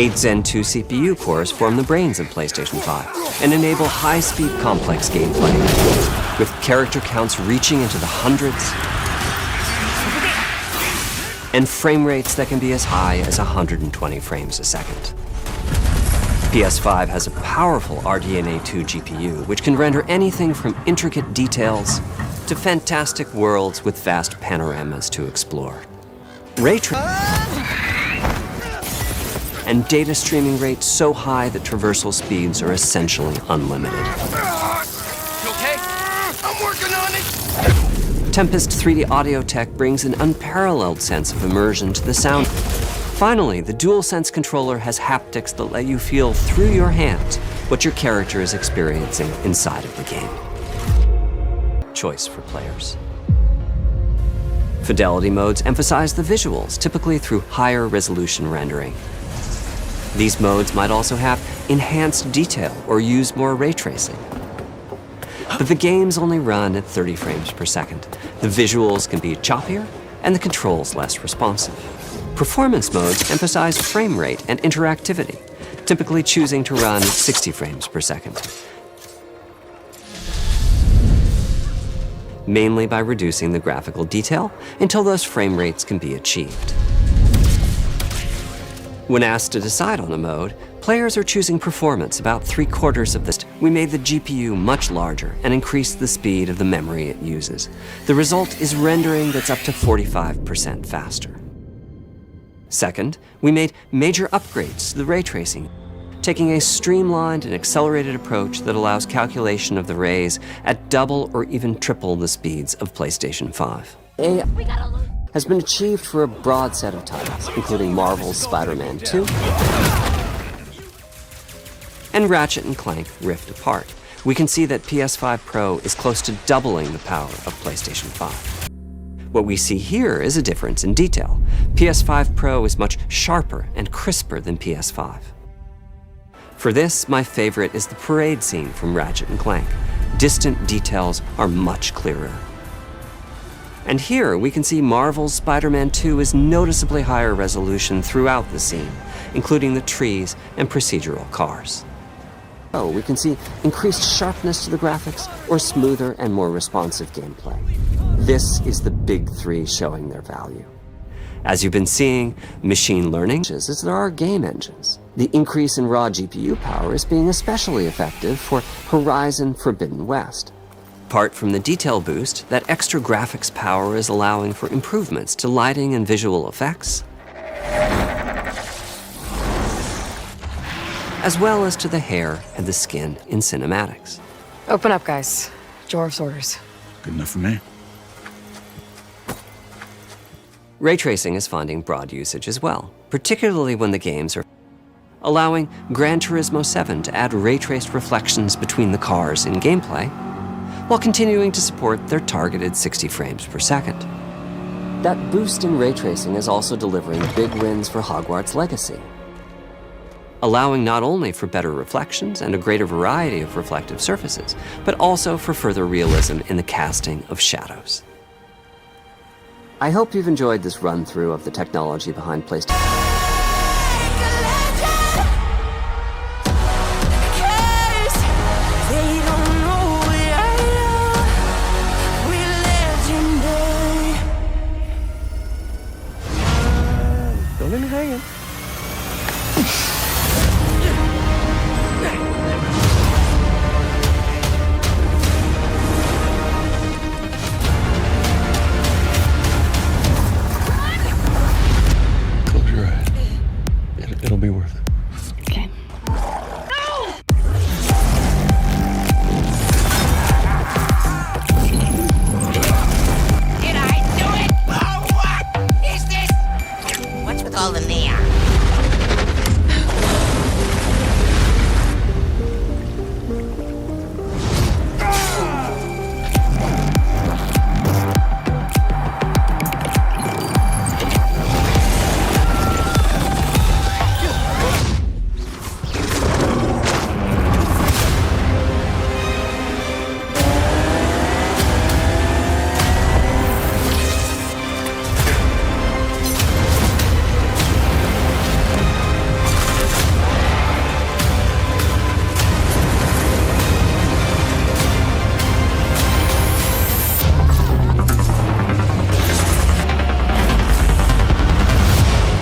8 Zen 2 CPU cores form the brains of PlayStation 5 and enable high-speed complex gameplay, with character counts reaching into the hundreds and frame rates that can be as high as 120 frames a second. PS5 has a powerful RDNA 2 GPU, which can render anything from intricate details to fantastic worlds with vast panoramas to explore. Ray tracing and data streaming rates so high that traversal speeds are essentially unlimited. You okay? I'm working on it! Tempest 3D audio tech brings an unparalleled sense of immersion to the sound. Finally, the DualSense controller has haptics that let you feel through your hands what your character is experiencing inside of the game. Choice for players. Fidelity modes emphasize the visuals, typically through higher resolution rendering. These modes might also have enhanced detail or use more ray tracing. But the games only run at 30 frames per second. The visuals can be choppier and the controls less responsive. Performance modes emphasize frame rate and interactivity, typically choosing to run at 60 frames per second, mainly by reducing the graphical detail until those frame rates can be achieved. When asked to decide on a mode, players are choosing performance about 3/4 of this. We made the GPU much larger and increased the speed of the memory it uses. The result is rendering that's up to 45% faster. Second, we made major upgrades to the ray tracing, taking a streamlined and accelerated approach that allows calculation of the rays at double or even triple the speeds of PlayStation 5. Has been achieved for a broad set of titles, including Marvel's Spider-Man 2 and Ratchet Clank Rift Apart. We can see that PS5 Pro is close to doubling the power of PlayStation 5. What we see here is a difference in detail. PS5 Pro is much sharper and crisper than PS5. For this, my favorite is the parade scene from Ratchet & Clank. Distant details are much clearer. And here we can see Marvel's Spider-Man 2 is noticeably higher resolution throughout the scene, including the trees and procedural cars. We can see increased sharpness to the graphics or smoother and more responsive gameplay. This is the big three showing their value. As you've been seeing, machine learning as there are game engines. The increase in raw GPU power is being especially effective for Horizon Forbidden West. Apart from the detail boost, that extra graphics power is allowing for improvements to lighting and visual effects, as well as to the hair and the skin in cinematics. Open up, guys. Jorav's orders. Good enough for me. Ray tracing is finding broad usage as well, particularly when the games are allowing Gran Turismo 7 to add ray-traced reflections between the cars in gameplay, while continuing to support their targeted 60 frames per second. That boost in ray tracing is also delivering big wins for Hogwarts Legacy, allowing not only for better reflections and a greater variety of reflective surfaces, but also for further realism in the casting of shadows. I hope you've enjoyed this run-through of the technology behind PlayStation. Don't let me hanging. Close your eyes. It'll be worth it.